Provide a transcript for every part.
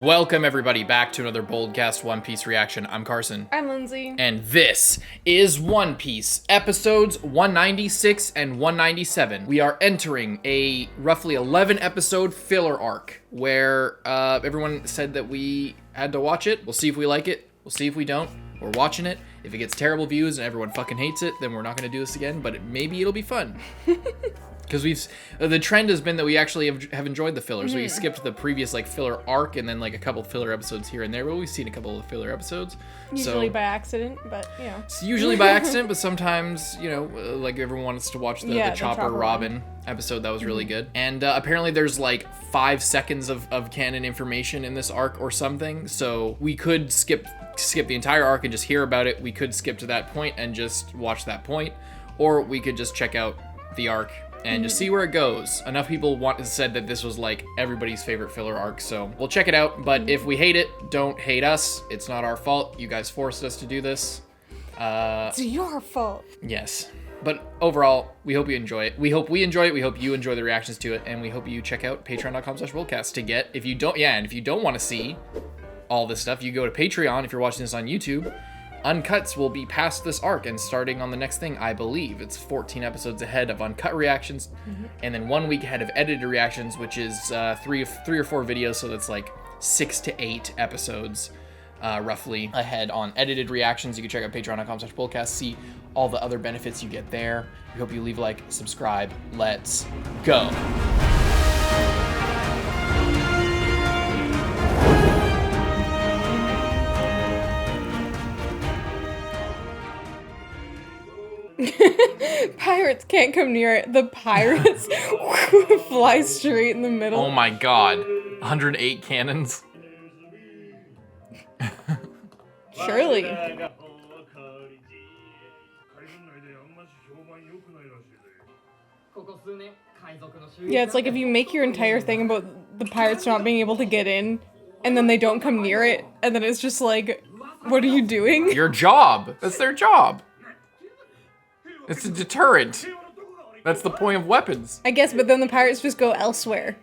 Welcome everybody back to another BOLDcast One Piece reaction. I'm Carson. I'm Lindsay. And this is One Piece, episodes 196 and 197. We are entering a roughly 11 episode filler arc where everyone said that we had to watch it. We'll see if we like it. We'll see if we don't. We're watching it. If it gets terrible views and everyone fucking hates it, then we're not going to do this again, but maybe it'll be fun. Because the trend has been that we actually have enjoyed the fillers. We skipped the previous filler arc and then a couple filler episodes here and there. But we've seen a couple of filler episodes. Usually by accident, but yeah. It's usually by accident, but sometimes, everyone wants to watch the Chopper Robin episode. That was really good. And apparently there's 5 seconds of canon information in this arc or something. So we could skip the entire arc and just hear about it. We could skip to that point and just watch that point. Or we could just check out the arc and just see where it goes. Enough people said that this was everybody's favorite filler arc, so we'll check it out. But if we hate it, don't hate us. It's not our fault. You guys forced us to do this. It's your fault. Yes. But overall, we hope you enjoy it. We hope we enjoy it. We hope you enjoy the reactions to it. And we hope you check out patreon.com/BOLDcast to get, if you don't want to see all this stuff, you go to Patreon if you're watching this on YouTube. Uncuts will be past this arc and starting on the next thing, I believe. It's 14 episodes ahead of uncut reactions, and then 1 week ahead of edited reactions, which is 3 or 4 videos, so that's 6 to 8 episodes roughly ahead on edited reactions. You can check out patreon.com/BOLDcast, see all the other benefits you get there. We hope you leave a like, subscribe. Let's go. Pirates can't come near it. The pirates fly straight in the middle. Oh my god. 108 cannons. Surely. Yeah, it's if you make your entire thing about the pirates not being able to get in, and then they don't come near it, and then it's just what are you doing? Your job. That's their job. It's a deterrent. That's the point of weapons. I guess, but then the pirates just go elsewhere.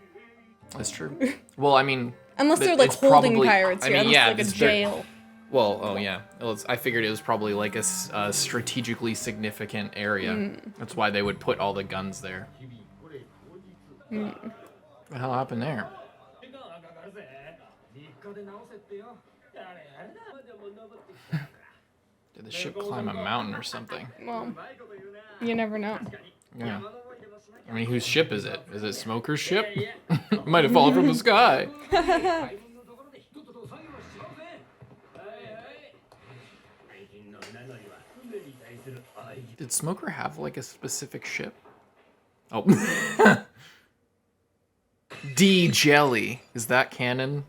That's true. Well, I mean... Unless they're holding pirates here. A jail. Well, oh yeah. Well, I figured it was probably a strategically significant area. That's why they would put all the guns there. What the hell happened there? Did the ship climb a mountain or something? Well, you never know. Yeah. I mean, whose ship is it? Is it Smoker's ship? It might have fallen from the sky. Did Smoker have a specific ship? Oh. D-Jelly. Is that canon?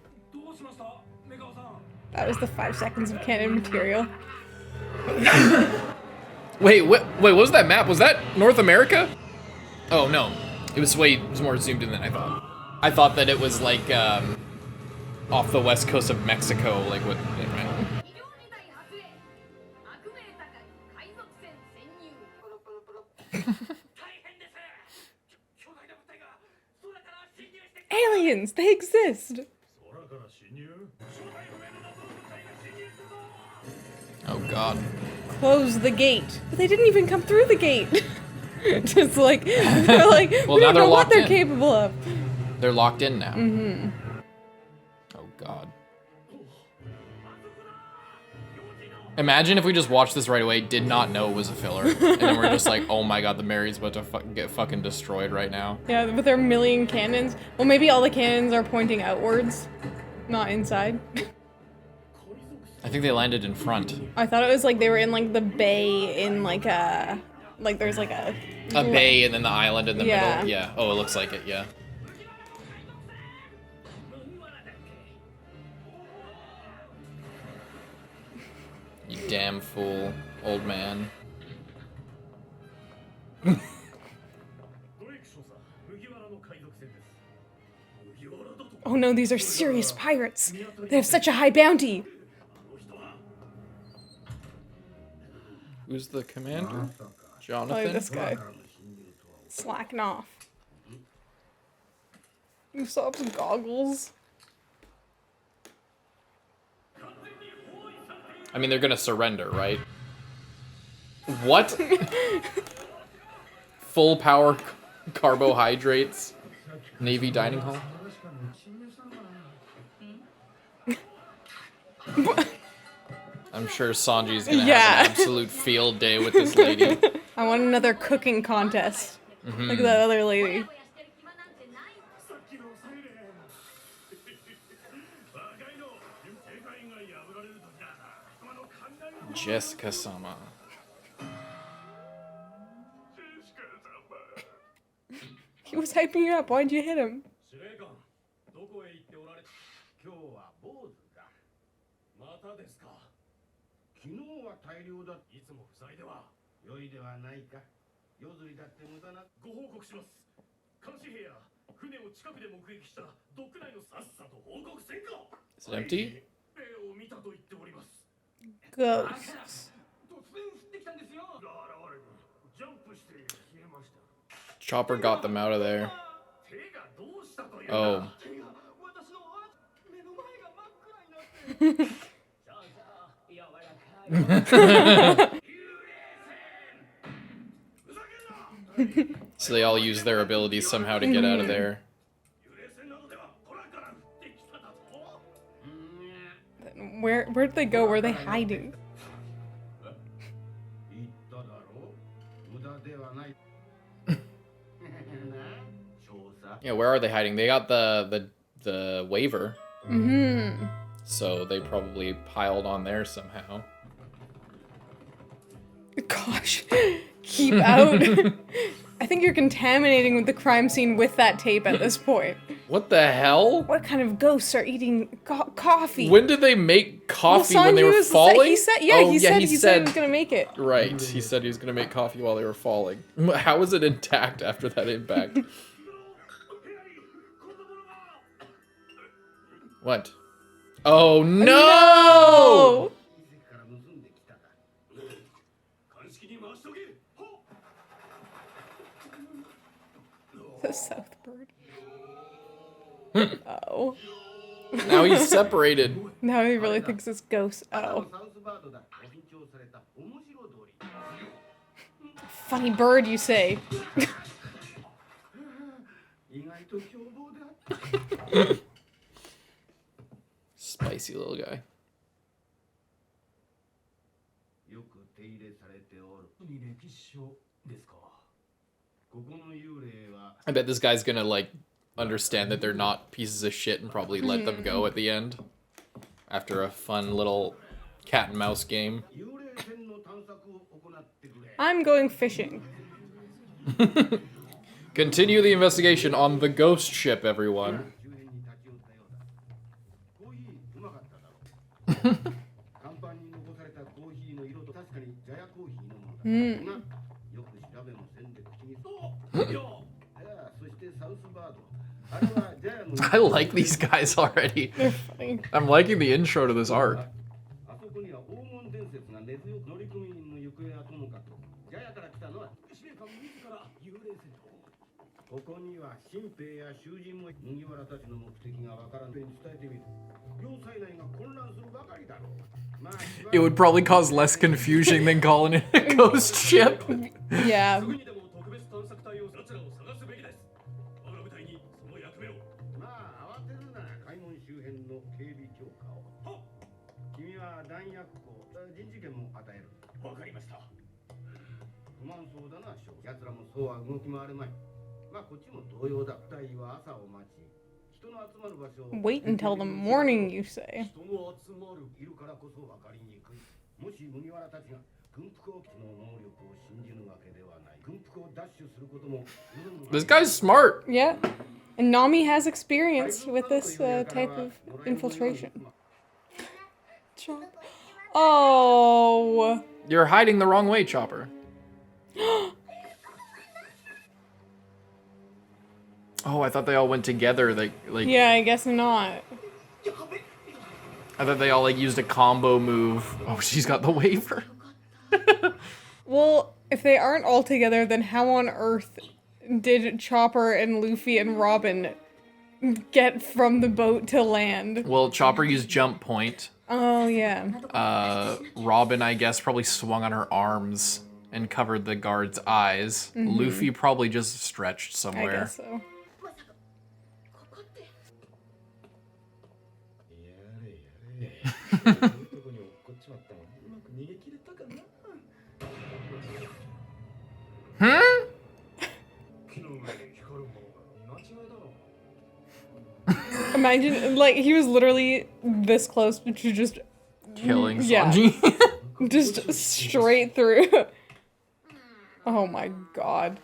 That was the 5 seconds of canon material. Wait, what was that map? Was that North America? Oh no, it was more zoomed in than I thought. I thought that it was off the west coast of Mexico, what? Anyway. Aliens, they exist. Oh god. Close the gate. But they didn't even come through the gate. Just they're well, we don't know what they're capable of. They're locked in now. Oh god. Imagine if we just watched this right away, did not know it was a filler, and then we're just oh my god, the Mary's about to get fucking destroyed right now. Yeah, with their million cannons. Well, maybe all the cannons are pointing outwards, not inside. I think they landed in front. I thought it was they were in the bay in there's a bay and then the island in the Yeah. middle. Yeah. Oh, it looks like it. Yeah. You damn fool, old man. Oh no, these are serious pirates. They have such a high bounty. Who's the commander? Oh, Jonathan? this guy. Slacking off. You saw some goggles. I mean, they're gonna surrender, right? What? Full power carbohydrates. Navy dining hall. I'm sure Sanji's gonna have an absolute field day with this lady. I want another cooking contest. Like that other lady. Jessica-sama. He was hyping you up. Why'd you hit him? Is it empty? Ghosts. Chopper got them out of there. Oh. So they all use their abilities somehow to get out of there. Where'd they go? Where are they hiding? Yeah, where are they hiding? They got the waiver. So they probably piled on there somehow. Gosh. Keep out. I think you're contaminating with the crime scene with that tape at this point. What the hell? What kind of ghosts are eating coffee? When did they make coffee? When they were falling? He said he said he was gonna make it. Right, he said he was gonna make coffee while they were falling. How was it intact after that impact? What? Oh no! The South Bird. Oh. Now he's separated. Now he really thinks it's ghost. Oh. Funny bird, you say. Spicy little guy. I bet this guy's gonna, like, understand that they're not pieces of shit and probably let them go at the end. After a fun little cat and mouse game. I'm going fishing. Continue the investigation on the ghost ship, everyone. I like these guys already. They're funny. I'm liking the intro to this arc. It would probably cause less confusion than calling it a ghost ship. Yeah. Wait until the morning, you say. This guy's smart. Yeah. And Nami has experience with this type of infiltration. Oh. You're hiding the wrong way, Chopper. Oh, I thought they all went together. Like. Yeah, I guess not. I thought they all like used a combo move. Oh, she's got the waiver. Well, if they aren't all together, then how on earth did Chopper and Luffy and Robin get from the boat to land? Well, Chopper used jump point, Oh, yeah. Robin, I guess, probably swung on her arms and covered the guard's eyes. Luffy probably just stretched I somewhere. guess so. Imagine, like, he was literally this close to just Killing Yeah. Sanji. just straight through. Oh my god.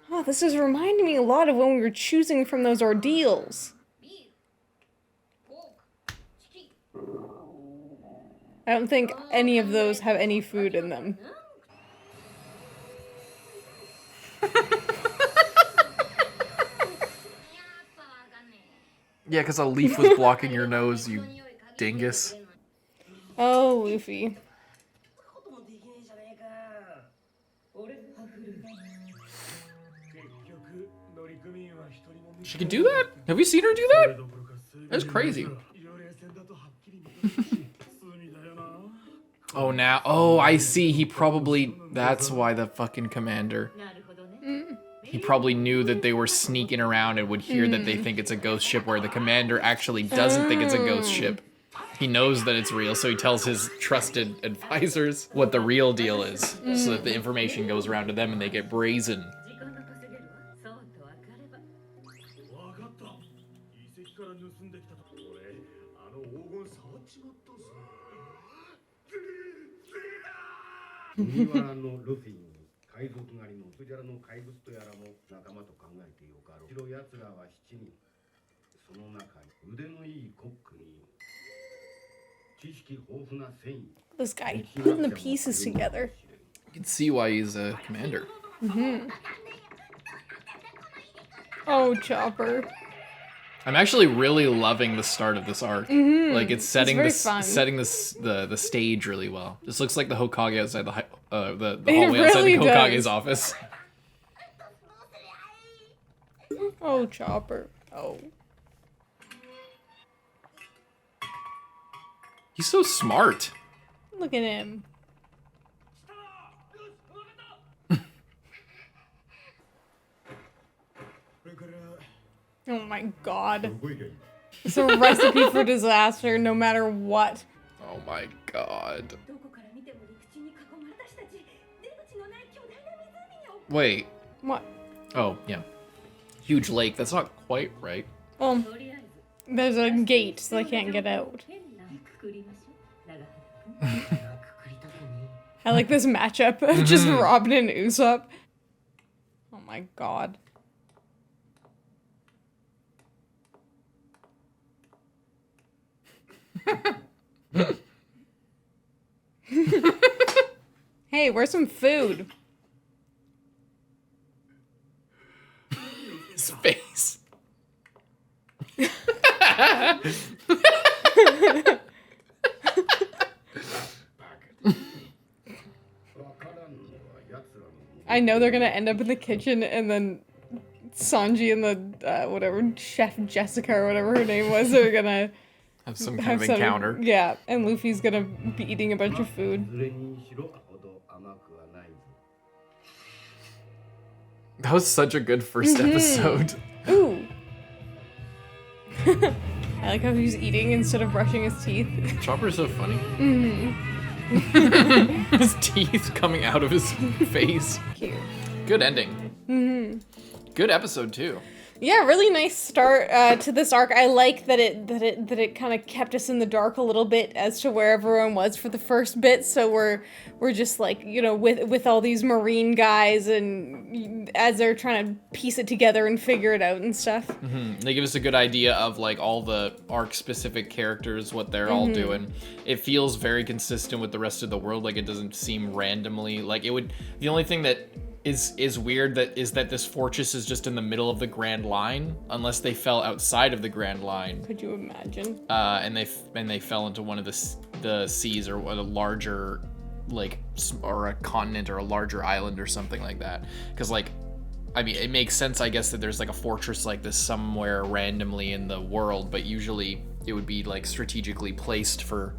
Oh, this is reminding me a lot of when we were choosing from those ordeals. I don't think any of those have any food in them. Yeah, because a leaf was blocking your nose, you dingus. Oh, Luffy. She can do that? Have we seen her do that? That's crazy. Oh, now. Oh, I see. He probably. That's why the fucking commander. He probably knew that they were sneaking around and would hear that they think it's a ghost ship, where the commander actually doesn't think it's a ghost ship. He knows that it's real, so he tells his trusted advisors what the real deal is, so that the information goes around to them and they get brazen. This guy putting the pieces together. You can see why he's a commander. Oh, Chopper. I'm actually really loving the start of this arc. Like it's setting very this fun. the stage really well. This looks like the Hokage outside the It hallway outside the really Hokage's does. office. Oh, Chopper. Oh. He's so smart. Look at him. Oh my god. It's a recipe for disaster no matter what. Oh my god. Wait. What? Oh, yeah. Huge lake. That's not quite right. There's a gate, so they can't get out. I like this matchup of just Robin and Usopp. Oh my god. Hey, where's some food? His face. I know they're gonna end up in the kitchen and then Sanji and the, whatever, Chef Jessica or whatever her name was, are gonna Have some kind of encounter. Yeah, and Luffy's gonna be eating a bunch of food. That was such a good first episode. Ooh. I like how he's eating instead of brushing his teeth. Chopper's so funny. His teeth coming out of his face. Cute. Good ending. Good episode too. Yeah, really nice start to this arc. I like that it kind of kept us in the dark a little bit as to where everyone was for the first bit. So we're just like, you know, with all these marine guys, and as they're trying to piece it together and figure it out and stuff. They give us a good idea of like all the arc specific characters, what they're all doing. It feels very consistent with the rest of the world. Like it doesn't seem randomly like it would. The only thing that is weird that this fortress is just in the middle of the Grand Line, unless they fell outside of the Grand Line. Could you imagine? And they fell into one of the seas, or a larger, like, or a continent or a larger island or something like that. Because like, I mean, it makes sense, I guess, that there's like a fortress like this somewhere randomly in the world, but usually it would be like strategically placed for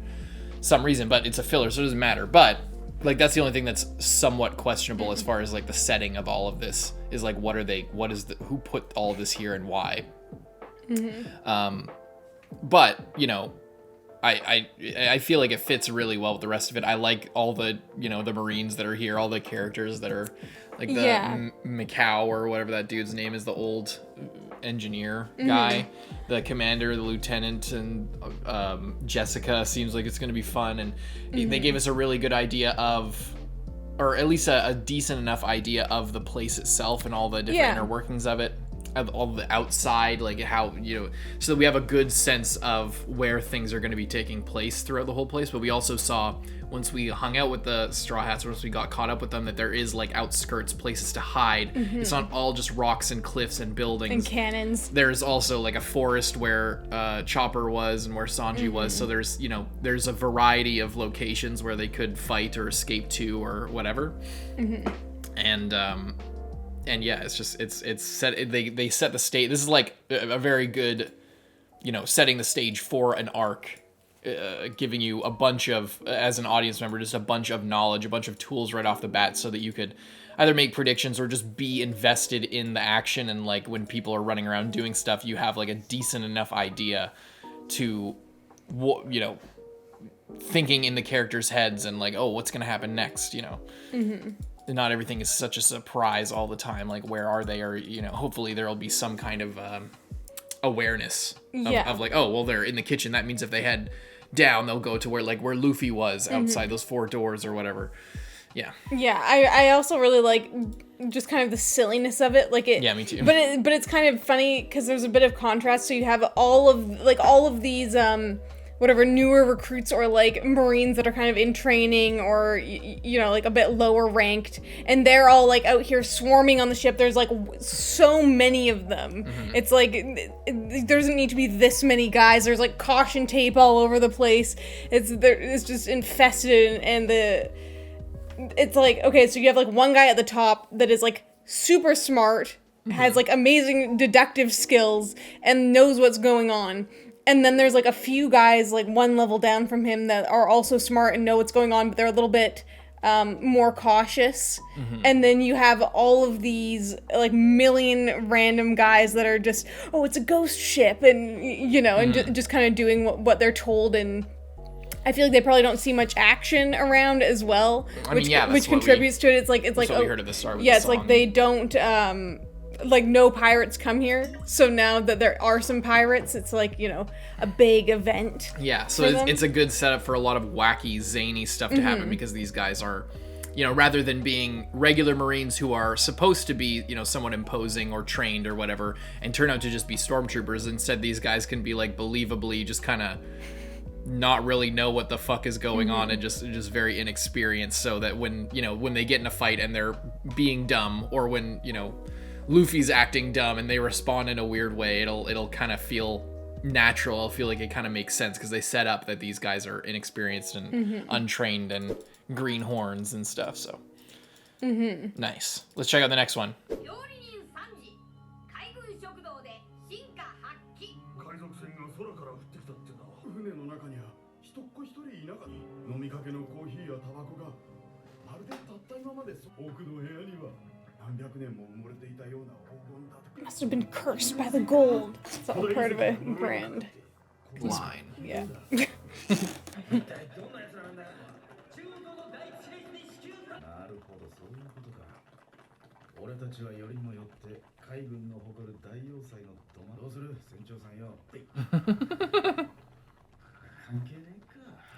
some reason, but it's a filler, so it doesn't matter. But like that's the only thing that's somewhat questionable as far as like the setting of all of this is like who put all of this here and why. But you know, I feel like it fits really well with the rest of it. I like all the, you know, the Marines that are here, all the characters that are like the Macau or whatever that dude's name is, the old engineer guy, the commander, the lieutenant, and Jessica seems like it's going to be fun. And they gave us a really good idea of, or at least a decent enough idea of the place itself and all the different inner workings of it. Of all the outside, like how, you know, so that we have a good sense of where things are going to be taking place throughout the whole place. But we also saw, once we hung out with the Straw Hats, once we got caught up with them, that there is like outskirts, places to hide. It's not all just rocks and cliffs and buildings and cannons. There's also like a forest where Chopper was and where Sanji was. So there's, you know, there's a variety of locations where they could fight or escape to or whatever. And yeah, it's just it's set. They set the stage. This is like a very good, you know, setting the stage for an arc, giving you a bunch of, as an audience member, just a bunch of knowledge, a bunch of tools right off the bat, so that you could either make predictions or just be invested in the action. And like when people are running around doing stuff, you have like a decent enough idea to, you know, thinking in the characters' heads and like, oh, what's gonna happen next, you know. Not everything is such a surprise all the time. Like, where are they? Or, you know, hopefully there'll be some kind of awareness of like, oh, well, they're in the kitchen. That means if they head down, they'll go to where Luffy was outside those 4 doors or whatever. Yeah. Yeah, I also really like just kind of the silliness of it. Like it. Yeah, me too. But it's kind of funny because there's a bit of contrast. So you have all of these whatever newer recruits or like Marines that are kind of in training or, you know, like a bit lower ranked, and they're all like out here swarming on the ship. There's like so many of them. It's like there doesn't need to be this many guys. There's like caution tape all over the place. It's just infested, and it's like, okay, so you have like one guy at the top that is like super smart, has like amazing deductive skills and knows what's going on. And then there's like a few guys like one level down from him that are also smart and know what's going on, but they're a little bit more cautious. And then you have all of these like million random guys that are just, oh, it's a ghost ship, and you know, and just kind of doing what they're told. And I feel like they probably don't see much action around as well, which contributes to it. It's like what we heard at the start with yeah, the it's song. like they don't like no pirates come here, so now that there are some pirates, it's like, you know, a big event. Yeah, so it's a good setup for a lot of wacky, zany stuff to happen, because these guys are, you know, rather than being regular Marines who are supposed to be, you know, somewhat imposing or trained or whatever, and turn out to just be stormtroopers, instead these guys can be like believably just kind of not really know what the fuck is going on, and just very inexperienced, so that when, you know, when they get in a fight and they're being dumb, or when, you know, Luffy's acting dumb and they respond in a weird way, it'll kind of feel natural. I'll feel like it kind of makes sense because they set up that these guys are inexperienced and untrained and greenhorns and stuff. So nice. Let's check out the next one. Must have been cursed by the gold. It's all part of a brand. Line. Yeah. He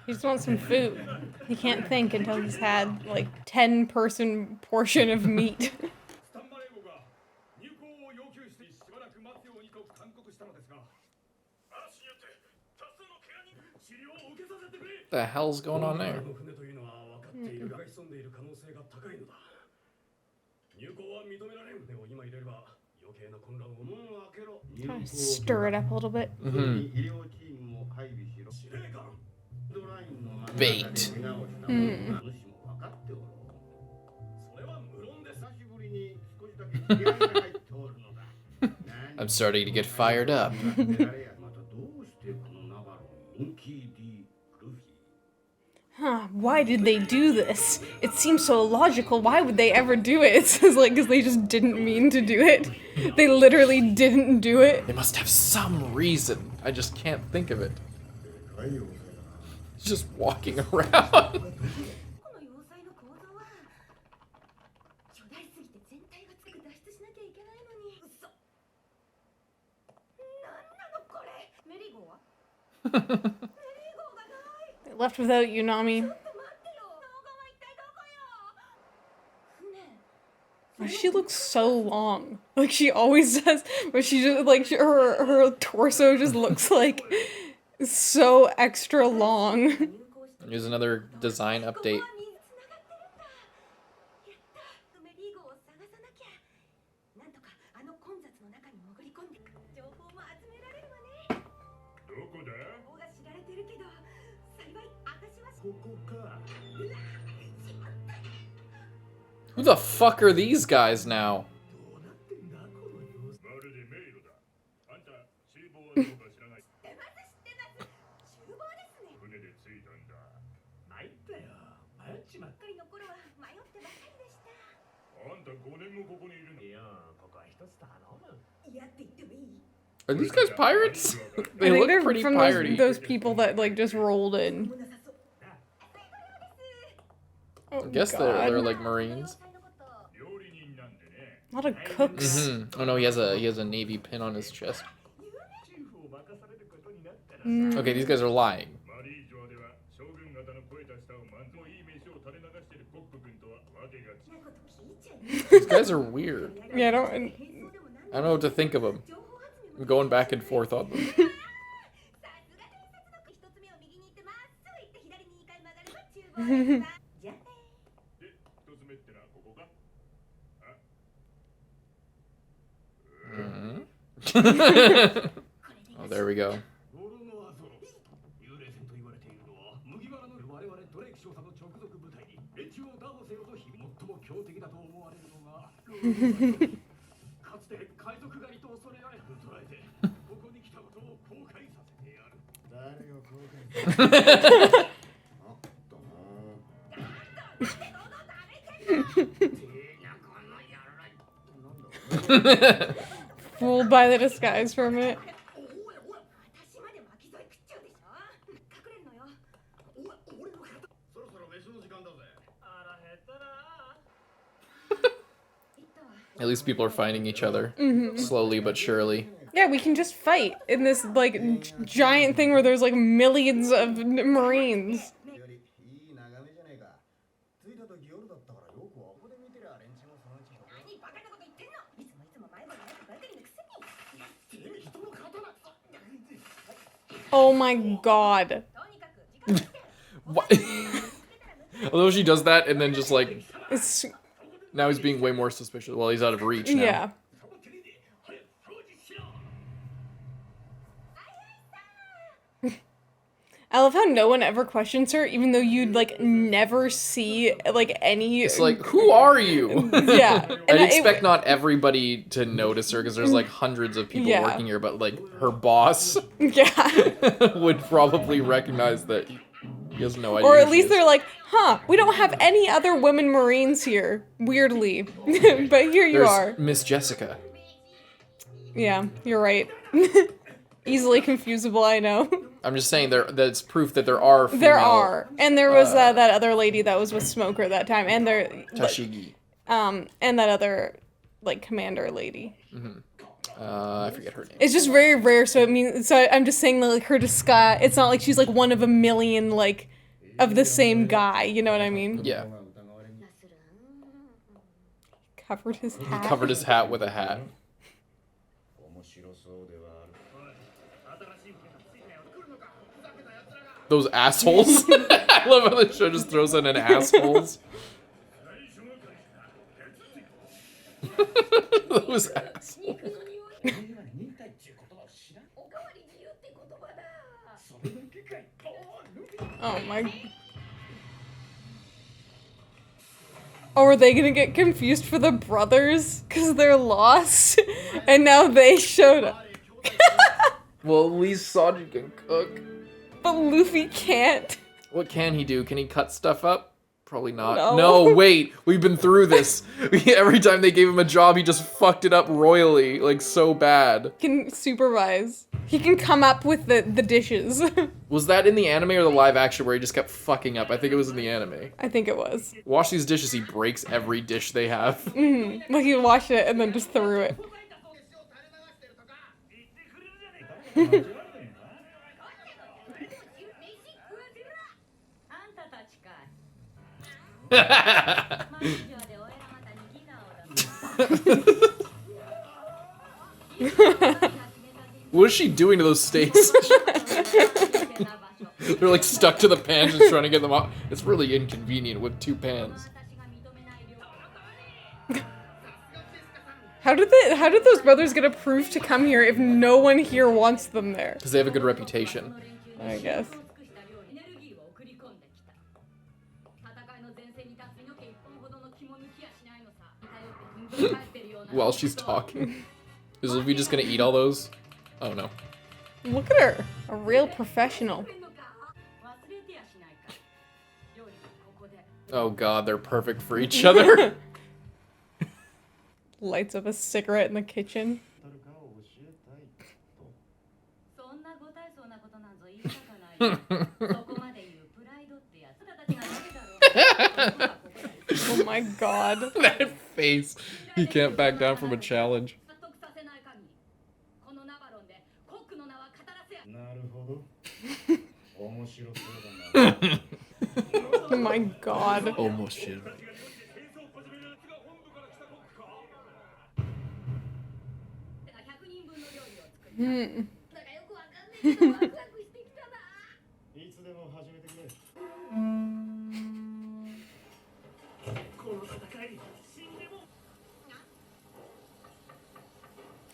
just wants some food. He can't think until he's had like 10-person portion of meat. The hell's going on there? Kind of stir it up a little bit. Bait. I'm starting to get fired up. Huh, why did they do this? It seems so illogical. Why would they ever do it? It says, like, because they just didn't mean to do it. They literally didn't do it. They must have some reason. I just can't think of it. He's just walking around. Left without you, Nami. Oh, she looks so long. Like she always does, but she just like her torso just looks like so extra long. Here's another design update. Who the fuck are these guys now? Are these guys pirates? They I think look they're pretty from piratey. those people that like just rolled in. Oh, I guess they're like Marines. A lot of cooks. Oh no, he has a navy pin on his chest. Okay, these guys are lying. These guys are weird. Yeah, I don't know what to think of them. I'm going back and forth on them. Oh, there we go. fooled by the disguise for a minute. At least people are finding each other. Slowly but surely. Yeah, we can just fight in this like giant thing where there's like millions of Marines. Oh my god. What? Although she does that and then just like It's now he's being way more suspicious. Well, he's out of reach now. yeah. I love how no one ever questions her, even though you'd like never see like any. It's like, who are you? Yeah, I'd expect not everybody to notice her because there's like hundreds of people Yeah. working here, but like her boss Yeah. would probably recognize that he has no idea. Or who at she least is. they're like, huh, we don't have any other women Marines here, weirdly. But here you There's are. Miss Jessica. Yeah, you're right. Easily confusable, I know. I'm just saying that's proof that there are female, There are. And there was that other lady that was with Smoker that time. And there Tashigi. and that other like commander lady. I forget her name. It's just very rare, so it means so I'm just saying that like her disguise it's not like she's like one of a million like of the same guy, you know what I mean? Yeah. Covered his He hat. covered his hat with a hat. Those assholes. I love how the show just throws in an assholes. Those assholes. Oh my. Oh, are they gonna get confused for the brothers? Because they're lost? And now they showed up. Well, at least Sanji can cook. But Luffy can't. What can he do? Can he cut stuff up? Probably not. No. No, wait. We've been through this. Every time they gave him a job, he just fucked it up royally. Like, so bad. He can supervise. He can come up with the dishes. Was that in the anime or the live action where he just kept fucking up? I think it was in the anime. I think it was. Wash these dishes, he breaks every dish they have. Like he washed it and then just threw it. What is she doing to those steaks? They're like stuck to the pans and trying to get them off. It's really inconvenient with two pans. How did those brothers get approved to come here if no one here wants them there? Because they have a good reputation. I guess. While she's talking. Is Luffy just gonna eat all those? Oh no. Look at her. A real professional. Oh god, they're perfect for each other. Lights up a cigarette in the kitchen. Oh my god. That face. He can't back down from a challenge. Oh my god. Almost shit.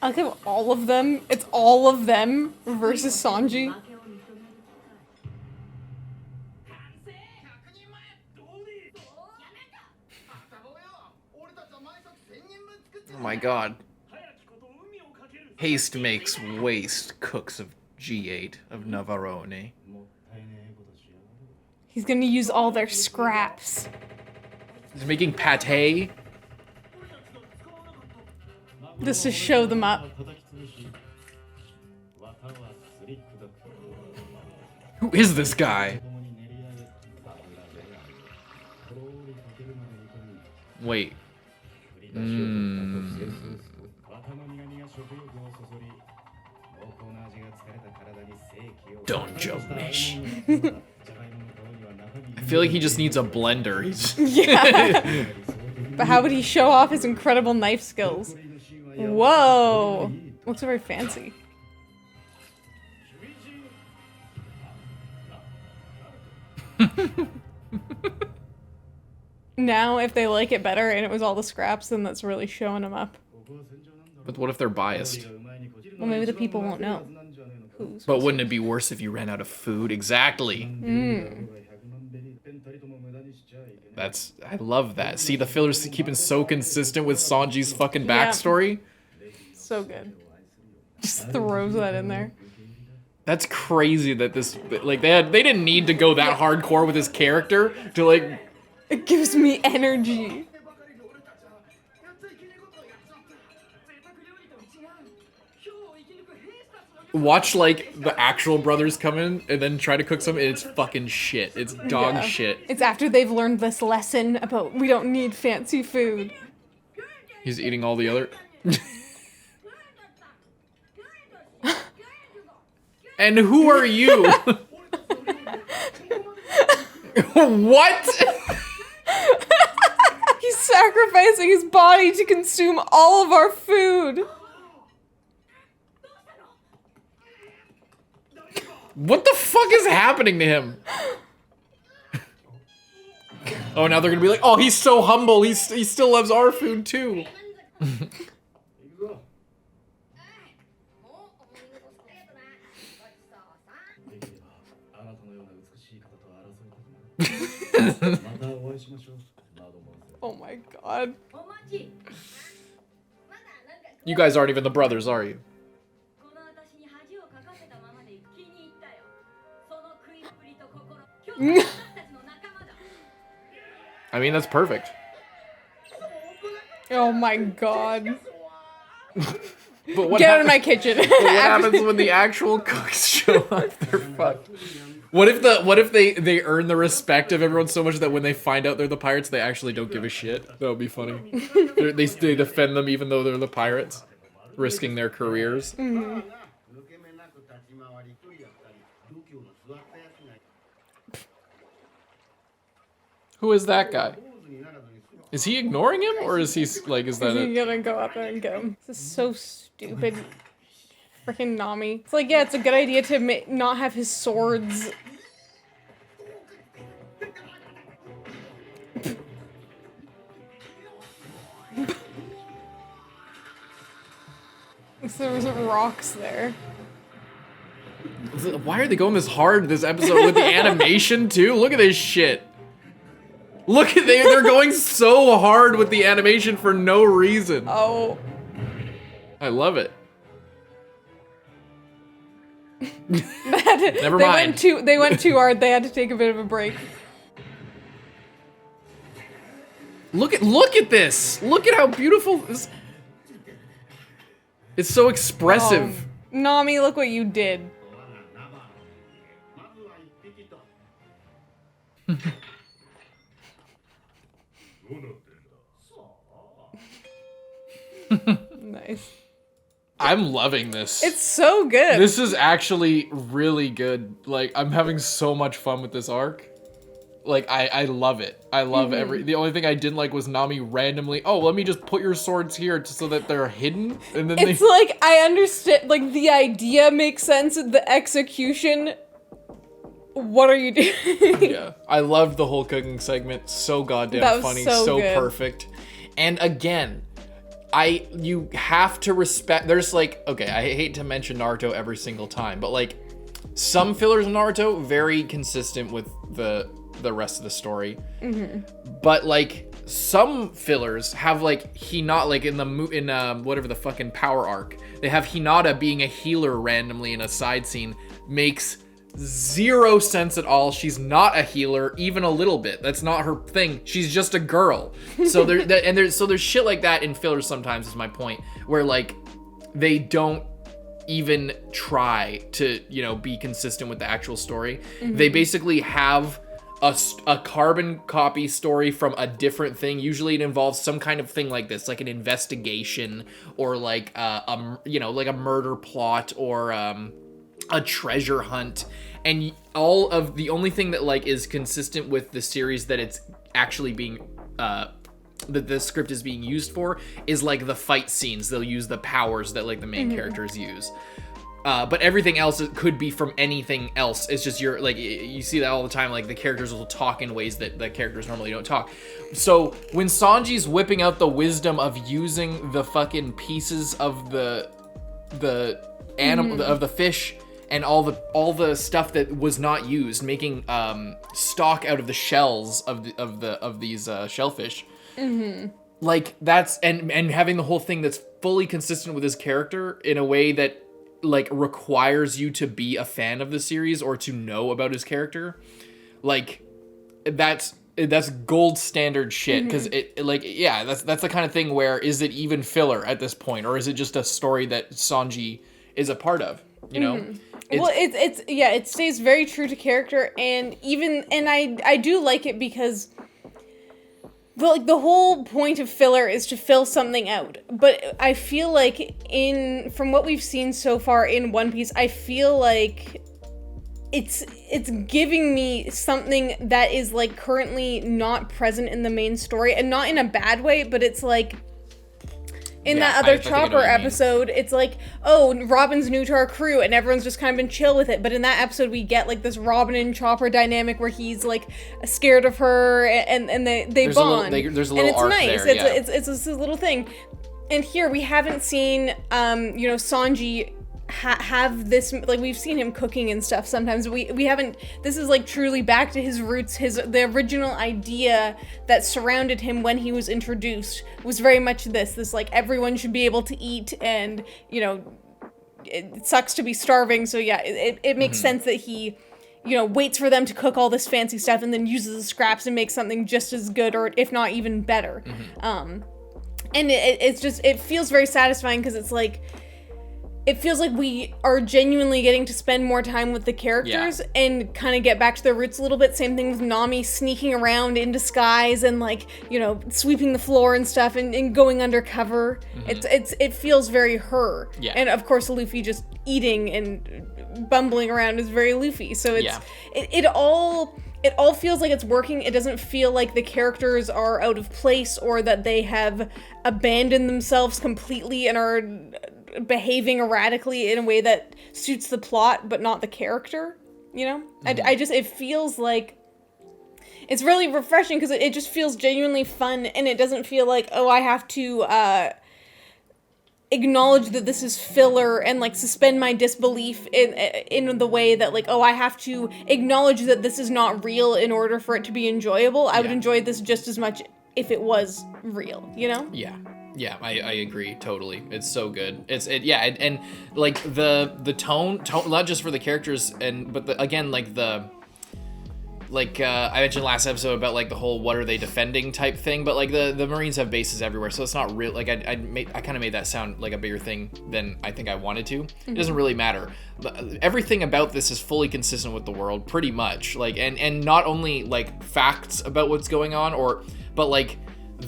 I'll give all of them. It's all of them versus Sanji. Oh my god. Haste makes waste, cooks of G8 of Navarone. He's gonna use all their scraps. He's making pate. Just to show them up. Who is this guy? Wait. Don't joke me. I feel like he just needs a blender. Yeah. But how would he show off his incredible knife skills? Whoa. Looks very fancy. Now, if they like it better and it was all the scraps, then that's really showing them up. But what if they're biased? Well, maybe the people won't know. But wouldn't it be worse if you ran out of food? Exactly. I love that. See, the fillers keeping so consistent with Sanji's fucking backstory. Yeah. So good. Just throws that in there. That's crazy that this, like, they didn't need to go that hardcore with his character to, like... It gives me energy. Watch, like, the actual brothers come in and then try to cook some, and it's fucking shit. It's dog shit. It's after they've learned this lesson about we don't need fancy food. He's eating all the other... And who are you? What? He's sacrificing his body to consume all of our food. What the fuck is happening to him? Oh, now they're gonna be like, oh, he's so humble. He still loves our food too. Oh my god. You guys aren't even the brothers, are you? I mean, that's perfect. Oh my god. But what Get out of my kitchen. But what happens when the actual cooks show up? They're fucked. What if they earn the respect of everyone so much that when they find out they're the pirates, they actually don't give a shit? That would be funny. They defend them even though they're the pirates, risking their careers. Mm-hmm. Who is that guy? Is he ignoring him, or is he like? Is that? Is he gonna go up there and get him? This is so stupid. Freaking Nami. It's like, yeah, it's a good idea to not have his swords. There wasn't rocks there. Why are they going this hard this episode with the animation too? Look at this shit. Look at they're going so hard with the animation for no reason. Oh. I love it. Never mind. They went too hard. They had to take a bit of a break. Look at this. Look at how beautiful this. It's so expressive. Nami, look what you did. Nice. I'm loving this. It's so good. This is actually really good. Like, I'm having so much fun with this arc. Like, I love it. I love the only thing I didn't like was Nami randomly, oh, let me just put your swords here so that they're hidden. And then it's like, I understand, like, the idea makes sense, the execution, what are you doing? Yeah. I loved the whole cooking segment. So goddamn funny. So perfect. And again, you have to respect, there's like, okay, I hate to mention Naruto every single time, but like, some fillers in Naruto, very consistent with the rest of the story. But like, some fillers have like Hinata, like in whatever the fucking power arc, they have Hinata being a healer randomly in a side scene, makes zero sense at all. She's not a healer, even a little bit. That's not her thing. She's just a girl. So there's shit like that in fillers sometimes, is my point, where like they don't even try to, you know, be consistent with the actual story. They basically have a carbon copy story from a different thing. Usually it involves some kind of thing like this, like an investigation, or like like a murder plot, or a treasure hunt. And the only thing that like is consistent with the series that it's actually being that the script is being used for is like the fight scenes. They'll use the powers that like the main characters use. But everything else could be from anything else. It's just you see that all the time, like the characters will talk in ways that the characters normally don't talk. So when Sanji's whipping out the wisdom of using the fucking pieces of the animal of the fish and all the stuff that was not used, making stock out of the shells of these shellfish. Like that's and having the whole thing that's fully consistent with his character in a way that like requires you to be a fan of the series or to know about his character. Like that's gold standard shit, because that's the kind of thing where, is it even filler at this point, or is it just a story that Sanji is a part of, you know? It stays very true to character, and I do like it because the whole point of filler is to fill something out. But I feel like from what we've seen so far in One Piece, I feel like it's giving me something that is like currently not present in the main story, and not in a bad way, but it's like in that other Chopper episode, it's like, oh, Robin's new to our crew, and everyone's just kind of been chill with it. But in that episode, we get like this Robin and Chopper dynamic where he's like scared of her, and they bond. There's a little arc nice. There, it's this little thing. And here we haven't seen, Sanji have this, like, we've seen him cooking and stuff sometimes. We haven't, this is like truly back to his roots. The original idea that surrounded him when he was introduced was very much this like, everyone should be able to eat, and, you know, it sucks to be starving. So yeah, it makes sense that he, waits for them to cook all this fancy stuff and then uses the scraps and makes something just as good, or if not even better. And it feels very satisfying because it's like, it feels like we are genuinely getting to spend more time with the characters and kind of get back to their roots a little bit. Same thing with Nami sneaking around in disguise and like, sweeping the floor and stuff and going undercover. It feels very her. Yeah. And of course Luffy just eating and bumbling around is very Luffy. So it all feels like it's working. It doesn't feel like the characters are out of place or that they have abandoned themselves completely and are behaving erratically in a way that suits the plot but not the character. It feels like it's really refreshing because it just feels genuinely fun, and it doesn't feel like, oh, I have to acknowledge that this is filler and like suspend my disbelief in the way that like, oh, I have to acknowledge that this is not real in order for it to be enjoyable. I would enjoy this just as much if it was real, Yeah, I agree totally. It's so good. And like the tone, not just for the characters, but I mentioned last episode about like the whole what are they defending type thing, but like the Marines have bases everywhere, so it's not real. Like I kind of made that sound like a bigger thing than I think I wanted to. It doesn't really matter. But everything about this is fully consistent with the world, pretty much. Like and not only like facts about what's going on, but like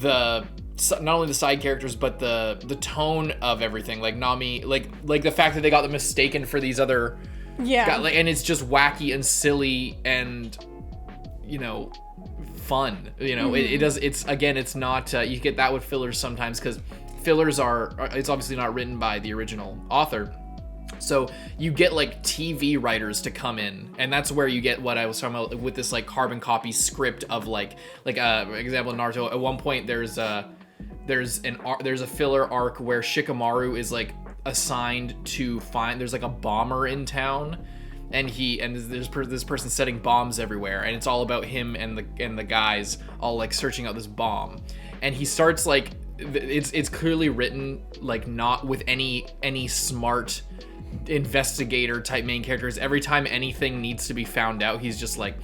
not only the side characters, but the tone of everything. Like Nami, like the fact that they got them mistaken for these other and it's just wacky and silly and fun. It's not you get that with fillers sometimes, because fillers it's obviously not written by the original author. So you get like TV writers to come in, and that's where you get what I was talking about with this like carbon copy script of like example in Naruto. At one point there's a filler arc where Shikamaru is like assigned to find, there's like a bomber in town, and there's this person setting bombs everywhere, and it's all about him and the guys all like searching out this bomb, and he starts like it's clearly written like not with any smart investigator type main characters. Every time anything needs to be found out, he's just like,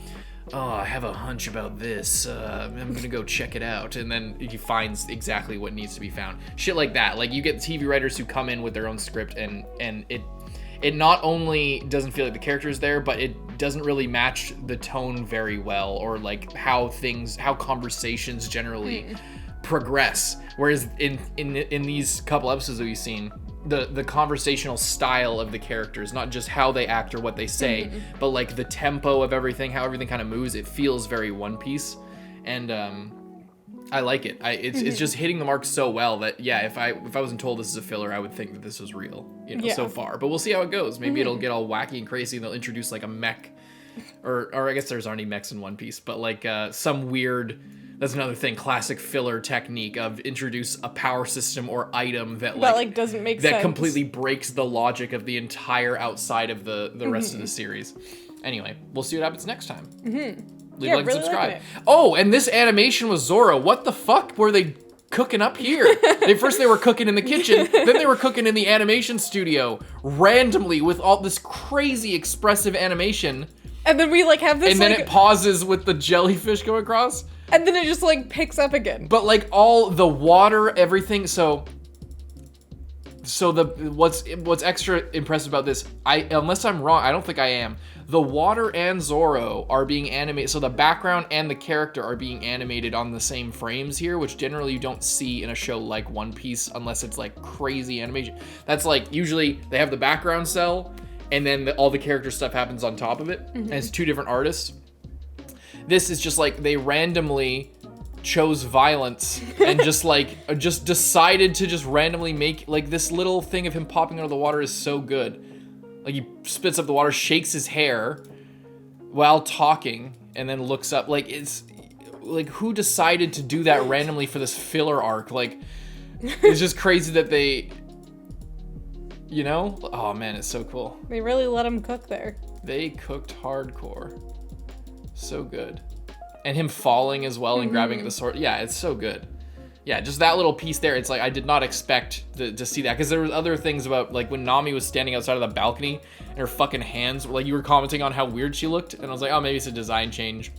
oh, I have a hunch about this. I'm gonna go check it out. And then he finds exactly what needs to be found. Shit like that. Like you get TV writers who come in with their own script, and it not only doesn't feel like the character's there, but it doesn't really match the tone very well, or like how conversations generally progress. Whereas in these couple episodes that we've seen, the conversational style of the characters, not just how they act or what they say, but like the tempo of everything, how everything kind of moves, it feels very One Piece, and I like it. It's just hitting the mark so well that if I wasn't told this is a filler, I would think that this was real, so far. But we'll see how it goes. Maybe it'll get all wacky and crazy, and they'll introduce like a mech, or I guess there's already mechs in One Piece, but like some weird. That's another thing, classic filler technique of introduce a power system or item that doesn't make sense. That completely breaks the logic of the entire outside of the rest of the series. Anyway, we'll see what happens next time. Leave a like and subscribe. Oh, and this animation was Zoro. What the fuck were they cooking up here? First they were cooking in the kitchen, then they were cooking in the animation studio randomly with all this crazy expressive animation. And then we like have this, and then it pauses with the jellyfish going across. And then it just like picks up again. But like all the water, everything. So what's extra impressive about this? Unless I'm wrong, I don't think I am. The water and Zoro are being animated. So the background and the character are being animated on the same frames here, which generally you don't see in a show like One Piece unless it's like crazy animation. That's like usually they have the background cell, and then all the character stuff happens on top of it. And it's two different artists. This is just like they randomly chose violence and just decided to just randomly make like this little thing of him popping out of the water is so good. Like he spits up the water, shakes his hair while talking, and then looks up. Like it's like who decided to do that randomly for this filler arc? Like it's just crazy that they, oh man, it's so cool. They really let him cook there. They cooked hardcore. So good. And him falling as well and grabbing at the sword. Yeah, it's so good. yeah, just that little piece there. It's like I did not expect to see that, because there was other things about, like, when Nami was standing outside of the balcony and her fucking hands were, like, you were commenting on how weird she looked, and I was like, oh, maybe it's a design change.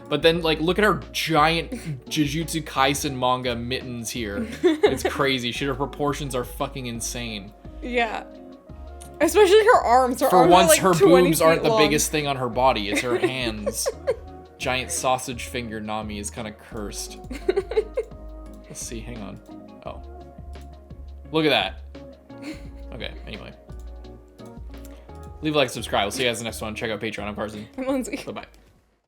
But then, like, look at her giant Jujutsu Kaisen manga mittens here. It's crazy. Her proportions are fucking insane. Yeah. Especially her arms. Her For arms once, are like her 20 boobs aren't feet the long. biggest thing on her body. It's her hands. Giant sausage finger Nami is kind of cursed. Let's see. Hang on. Oh. Look at that. Okay, anyway. Leave a like, subscribe. We'll see you guys in the next one. Check out Patreon. I'm Carson. I'm Lindsay. Bye-bye.